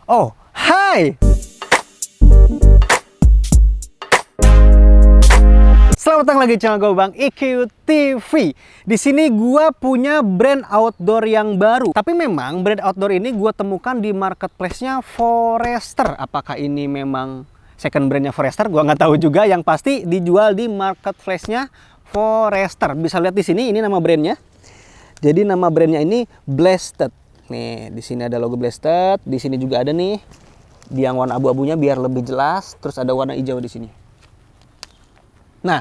Oh, hai! Selamat datang lagi di channel gue Bang IQ TV. Di sini gue punya brand outdoor yang baru. Tapi memang brand outdoor ini gue temukan di marketplace-nya Forester. Apakah ini memang second brandnya Forester? Gue nggak tahu juga. Yang pasti dijual di marketplace-nya Forester. Bisa lihat di sini, ini nama brandnya. Jadi nama brandnya ini Blasted. Nih, di sini ada logo Blasted, di sini juga ada nih yang warna abu-abunya biar lebih jelas, terus ada warna hijau di sini. Nah,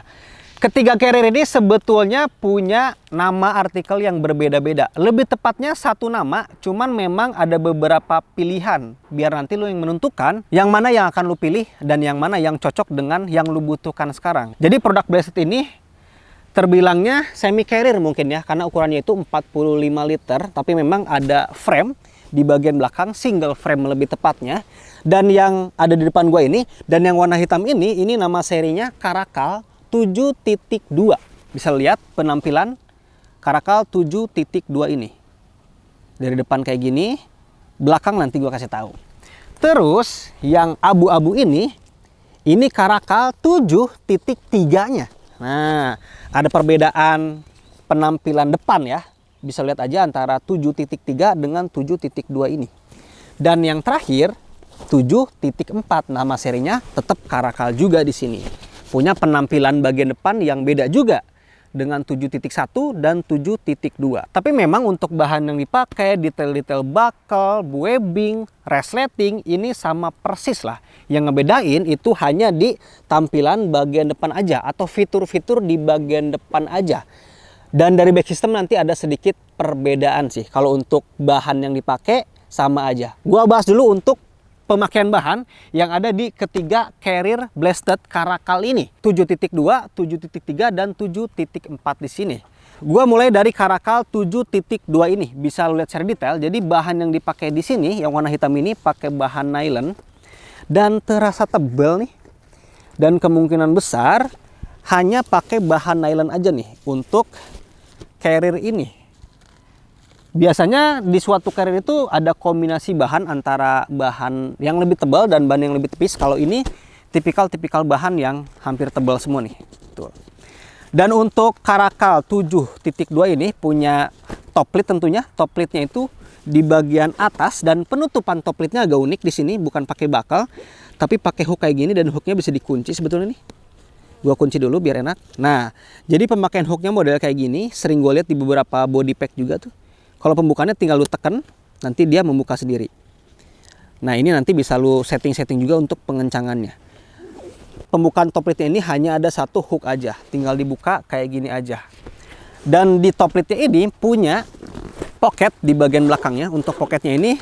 ketiga carrier ini sebetulnya punya nama artikel yang berbeda-beda. Lebih tepatnya satu nama, cuman memang ada beberapa pilihan. Biar nanti lo yang menentukan yang mana yang akan lo pilih dan yang mana yang cocok dengan yang lo butuhkan sekarang. Jadi produk Blasted ini terbilangnya semi carrier mungkin ya, karena ukurannya itu 45 liter, tapi memang ada frame di bagian belakang, single frame lebih tepatnya. Dan yang ada di depan gua ini, dan yang warna hitam ini nama serinya Caracal 7.2. Bisa lihat penampilan Caracal 7.2 ini. Dari depan kayak gini, belakang nanti gua kasih tahu. Terus yang abu-abu ini Caracal 7.3-nya. Nah, ada perbedaan penampilan depan ya. Bisa lihat aja antara 7.3 dengan 7.2 ini. Dan yang terakhir 7.4, nama serinya tetap Caracal juga di sini. Punya penampilan bagian depan yang beda juga dengan 7.1 dan 7.2. Tapi memang untuk bahan yang dipakai, detail-detail buckle, webbing, resleting ini sama persis lah. Yang ngebedain itu hanya di tampilan bagian depan aja atau fitur-fitur di bagian depan aja. Dan dari back system nanti ada sedikit perbedaan sih. Kalau untuk bahan yang dipakai sama aja. Gua bahas dulu untuk pemakaian bahan yang ada di ketiga carrier Blasted Caracal ini. 7.2, 7.3 dan 7.4 di sini. Gua mulai dari Caracal 7.2 ini. Bisa lu lihat secara detail. Jadi bahan yang dipakai di sini yang warna hitam ini pakai bahan nylon dan terasa tebal nih. Dan kemungkinan besar hanya pakai bahan nylon aja nih untuk carrier ini. Biasanya di suatu carrier itu ada kombinasi bahan antara bahan yang lebih tebal dan bahan yang lebih tipis. Kalau ini tipikal bahan yang hampir tebal semua nih. Tuh. Dan untuk Caracal 7.2 ini punya top lid tentunya. Top lidnya itu di bagian atas dan penutupan top lidnya agak unik di sini, bukan pakai buckle, tapi pakai hook kayak gini dan hooknya bisa dikunci sebetulnya nih. Gua kunci dulu biar enak. Nah, jadi pemakaian hooknya model kayak gini, sering gue lihat di beberapa body pack juga tuh. Kalau pembukaannya tinggal lu tekan, nanti dia membuka sendiri. Nah, ini nanti bisa lu setting-setting juga untuk pengencangannya. Pembukaan top lidnya ini hanya ada satu hook aja, tinggal dibuka kayak gini aja. Dan di top lidnya ini punya pocket di bagian belakangnya. Untuk pocketnya ini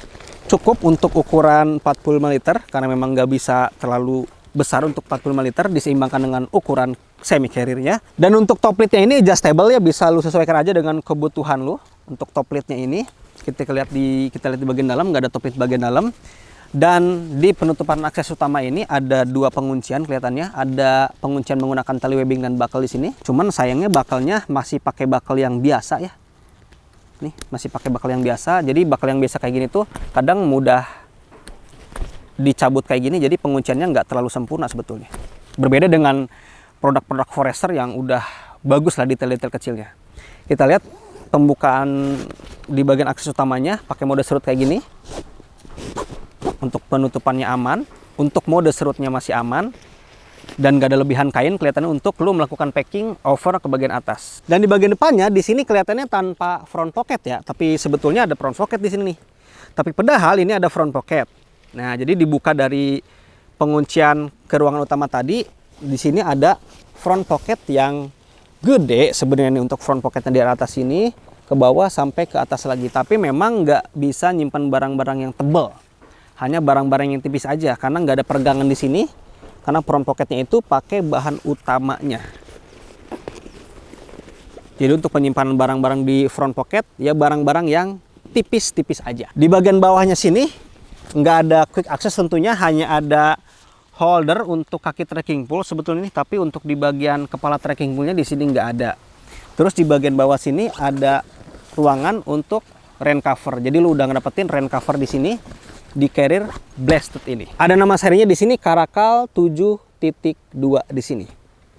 cukup untuk ukuran 45 liter, karena memang nggak bisa terlalu besar untuk 45 liter, diseimbangkan dengan ukuran semi carrier-nya. Dan untuk top lidnya ini adjustable ya, bisa lu sesuaikan aja dengan kebutuhan lu. Untuk top lidnya ini kita lihat di bagian dalam, nggak ada top lid bagian dalam. Dan di penutupan akses utama ini ada dua penguncian kelihatannya. Ada penguncian menggunakan tali webbing dan buckle di sini. Cuman sayangnya buckle-nya masih pakai buckle yang biasa ya. Nih, masih pakai buckle yang biasa. Jadi buckle yang biasa kayak gini tuh kadang mudah dicabut kayak gini, jadi pengunciannya nggak terlalu sempurna sebetulnya. Berbeda dengan produk-produk Forester yang udah bagus lah detail-detail kecilnya. Kita lihat pembukaan di bagian akses utamanya pakai mode serut kayak gini. Untuk penutupannya aman, untuk mode serutnya masih aman, dan gak ada lebihan kain kelihatannya untuk lo melakukan packing over ke bagian atas. Dan di bagian depannya di sini kelihatannya tanpa front pocket ya, tapi sebetulnya ada front pocket di sini nih. Tapi padahal ini ada front pocket. Nah, jadi dibuka dari penguncian ke ruangan utama tadi, di sini ada front pocket yang gede sebenarnya untuk front pocketnya di atas sini ke bawah sampai ke atas lagi. Tapi memang nggak bisa nyimpan barang-barang yang tebal, hanya barang-barang yang tipis aja karena nggak ada peregangan di sini. Karena front pocketnya itu pakai bahan utamanya. Jadi untuk penyimpanan barang-barang di front pocket ya barang-barang yang tipis-tipis aja. Di bagian bawahnya sini nggak ada quick access tentunya, hanya ada holder untuk kaki trekking pole sebetulnya nih, tapi untuk di bagian kepala trekking pole-nya di sini nggak ada. Terus di bagian bawah sini ada ruangan untuk rain cover. Jadi lu udah ngedapetin rain cover di sini di carrier blasted ini. Ada nama serinya di sini Caracal 7.2 di sini.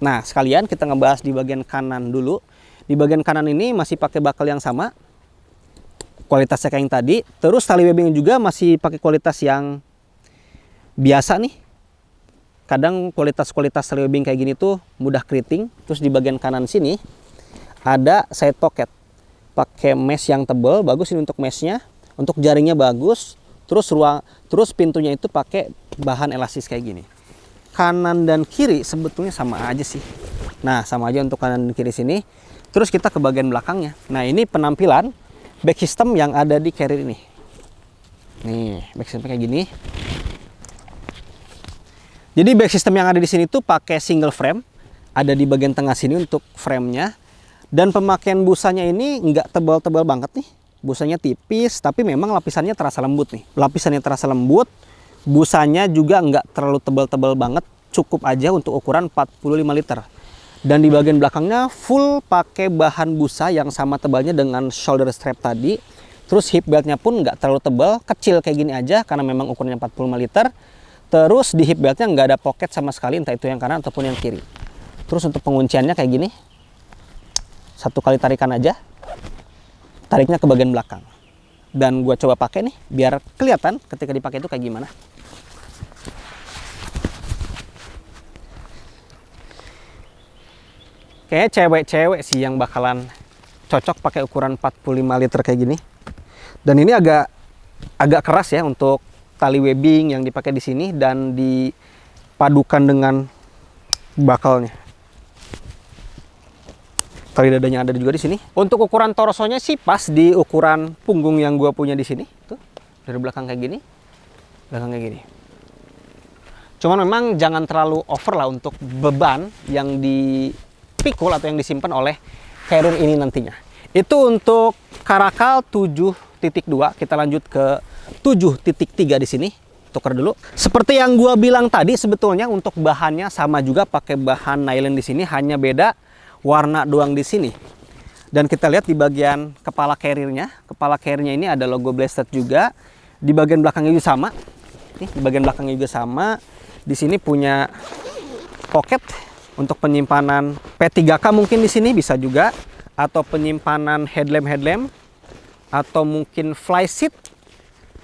Nah, sekalian kita ngebahas di bagian kanan dulu. Di bagian kanan ini masih pakai bakal yang sama. Kualitasnya kayak yang tadi. Terus tali webbing juga masih pakai kualitas yang biasa nih. Kadang kualitas tali webbing kayak gini tuh mudah keriting. Terus di bagian kanan sini ada side pocket. Pakai mesh yang tebal, bagus ini untuk meshnya. Untuk jaringnya bagus. Terus pintunya itu pakai bahan elastis kayak gini. Kanan dan kiri sebetulnya sama aja sih. Nah, sama aja untuk kanan dan kiri sini. Terus kita ke bagian belakangnya. Nah, ini penampilan back system yang ada di carrier ini. Nih, back system kayak gini. Jadi back system yang ada di sini tuh pakai single frame. Ada di bagian tengah sini untuk framenya. Dan pemakaian busanya ini nggak tebal-tebal banget nih. Busanya tipis, tapi memang lapisannya terasa lembut nih. Lapisannya terasa lembut, busanya juga nggak terlalu tebal-tebal banget. Cukup aja untuk ukuran 45 liter. Dan di bagian belakangnya full pakai bahan busa yang sama tebalnya dengan shoulder strap tadi. Terus hip beltnya pun nggak terlalu tebal, kecil kayak gini aja karena memang ukurannya 45 liter. Terus di hip beltnya nggak ada pocket sama sekali, entah itu yang kanan ataupun yang kiri. Terus untuk pengunciannya kayak gini. Satu kali tarikan aja. Tariknya ke bagian belakang. Dan gue coba pakai nih biar kelihatan ketika dipakai itu kayak gimana. Kayaknya cewek-cewek sih yang bakalan cocok pakai ukuran 45 liter kayak gini. Dan ini agak keras ya untuk tali webbing yang dipakai di sini dan dipadukan dengan bakalnya. Tali dadanya ada juga di sini. Untuk ukuran torsonya sih pas di ukuran punggung yang gua punya di sini. Tuh, dari belakang kayak gini, belakang kayak gini. Cuman memang jangan terlalu over lah untuk beban yang dipikul atau yang disimpan oleh carrier ini nantinya. Itu untuk Caracal 7.2. Kita lanjut ke 7.3 di sini. Tuker dulu. Seperti yang gua bilang tadi, sebetulnya untuk bahannya sama juga pakai bahan nylon di sini, hanya beda warna doang di sini. Dan kita lihat di bagian kepala carriernya. Kepala carriernya ini ada logo blasted juga. Di bagian belakangnya juga sama. Nih, di bagian belakangnya juga sama. Di sini punya pocket untuk penyimpanan P3K mungkin di sini bisa juga, atau penyimpanan headlamp atau mungkin fly seat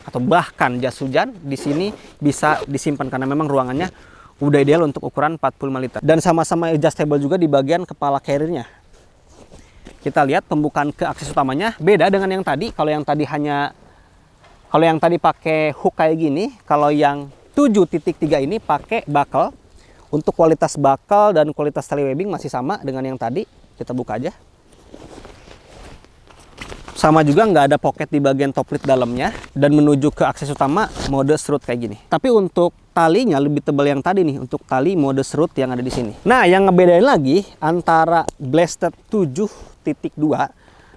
atau bahkan jas hujan di sini bisa disimpan karena memang ruangannya udah ideal untuk ukuran 45 liter. Dan sama-sama adjustable juga di bagian kepala carriernya. Kita lihat pembukaan ke akses utamanya beda dengan yang tadi. Kalau yang tadi pakai hook kayak gini, kalau yang 7.3 ini pakai buckle. Untuk kualitas buckle dan kualitas tali webbing masih sama dengan yang tadi. Kita buka aja. Sama juga nggak ada pocket di bagian top lid dalamnya. Dan menuju ke akses utama mode strut kayak gini. Tapi untuk talinya lebih tebal yang tadi nih. Untuk tali mode strut yang ada di sini. Nah, yang ngebedain lagi antara blasted 7.2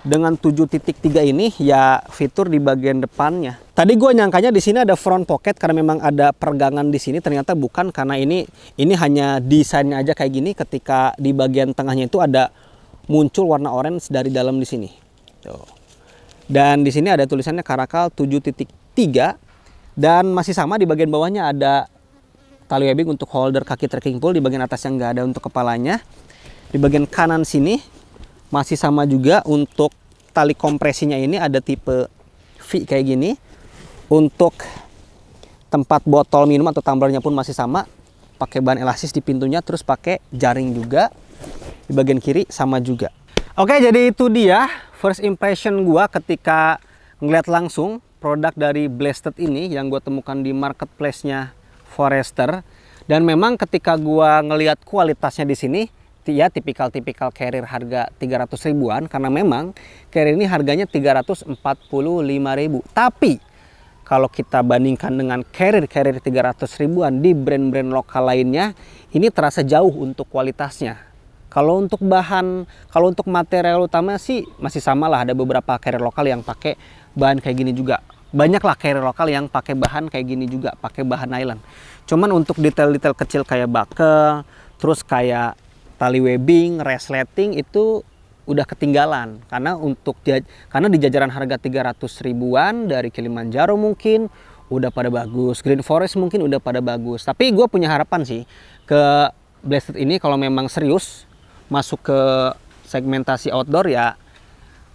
dengan 7.3 ini ya fitur di bagian depannya. Tadi gue nyangkanya di sini ada front pocket karena memang ada peregangan di sini. Ternyata bukan, karena ini hanya desainnya aja kayak gini. Ketika di bagian tengahnya itu ada muncul warna orange dari dalam di sini. Tuh. Dan di sini ada tulisannya Caracal 7.3 dan masih sama di bagian bawahnya ada tali webbing untuk holder kaki trekking pole. Di bagian atas yang nggak ada untuk kepalanya. Di bagian kanan sini masih sama juga untuk tali kompresinya ini ada tipe V kayak gini. Untuk tempat botol minum atau tumblernya pun masih sama. Pakai bahan elastis di pintunya, terus pakai jaring juga. Di bagian kiri sama juga. Oke, jadi itu dia first impression gua ketika ngeliat langsung produk dari blasted ini yang gua temukan di marketplace-nya Forester. Dan memang ketika gua ngelihat kualitasnya di sini, ya tipikal carrier harga 300 ribuan, karena memang carrier ini harganya 345.000. Tapi kalau kita bandingkan dengan carrier 300 ribuan di brand-brand lokal lainnya, ini terasa jauh untuk kualitasnya. Kalau untuk bahan, kalau untuk material utama sih masih sama lah. Ada beberapa carrier lokal yang pakai bahan kayak gini juga. Banyak lah carrier lokal yang pakai bahan kayak gini juga, pakai bahan nylon. Cuman untuk detail-detail kecil kayak buckle, terus kayak tali webbing, resleting itu udah ketinggalan. Karena di jajaran harga 300 ribuan dari Kilimanjaro mungkin, udah pada bagus, Green Forest mungkin udah pada bagus. Tapi gue punya harapan sih ke Blasted ini kalau memang serius masuk ke segmentasi outdoor ya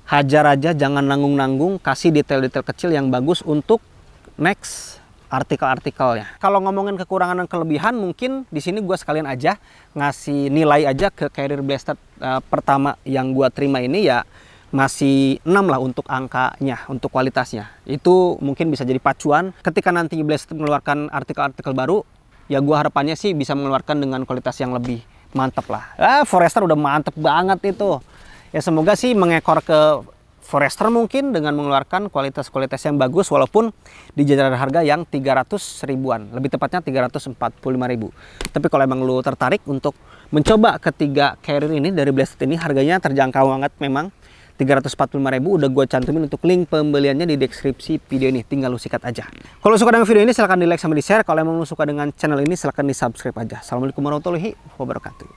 hajar aja, jangan nanggung-nanggung, kasih detail-detail kecil yang bagus untuk next artikel-artikelnya. Kalau ngomongin kekurangan dan kelebihan, mungkin di sini gue sekalian aja ngasih nilai aja ke Carrier Blasted pertama yang gue terima ini ya masih 6 lah untuk angkanya, untuk kualitasnya. Itu mungkin bisa jadi pacuan ketika nanti Blasted mengeluarkan artikel-artikel baru, ya gue harapannya sih bisa mengeluarkan dengan kualitas yang lebih mantap lah. Forester udah mantep banget itu. Ya semoga sih mengekor ke Forester mungkin dengan mengeluarkan kualitas-kualitas yang bagus walaupun di jajaran harga yang 300 ribuan, lebih tepatnya 345 ribu. Tapi kalau emang lu tertarik untuk mencoba ketiga Carrier ini dari Blasted ini, harganya terjangkau banget memang, 345 ribu udah gue cantumin untuk link pembeliannya di deskripsi video ini, tinggal lu sikat aja. Kalau suka dengan video ini silahkan di like sama di share, kalau emang lu suka dengan channel ini silahkan di subscribe aja. Assalamualaikum warahmatullahi wabarakatuh.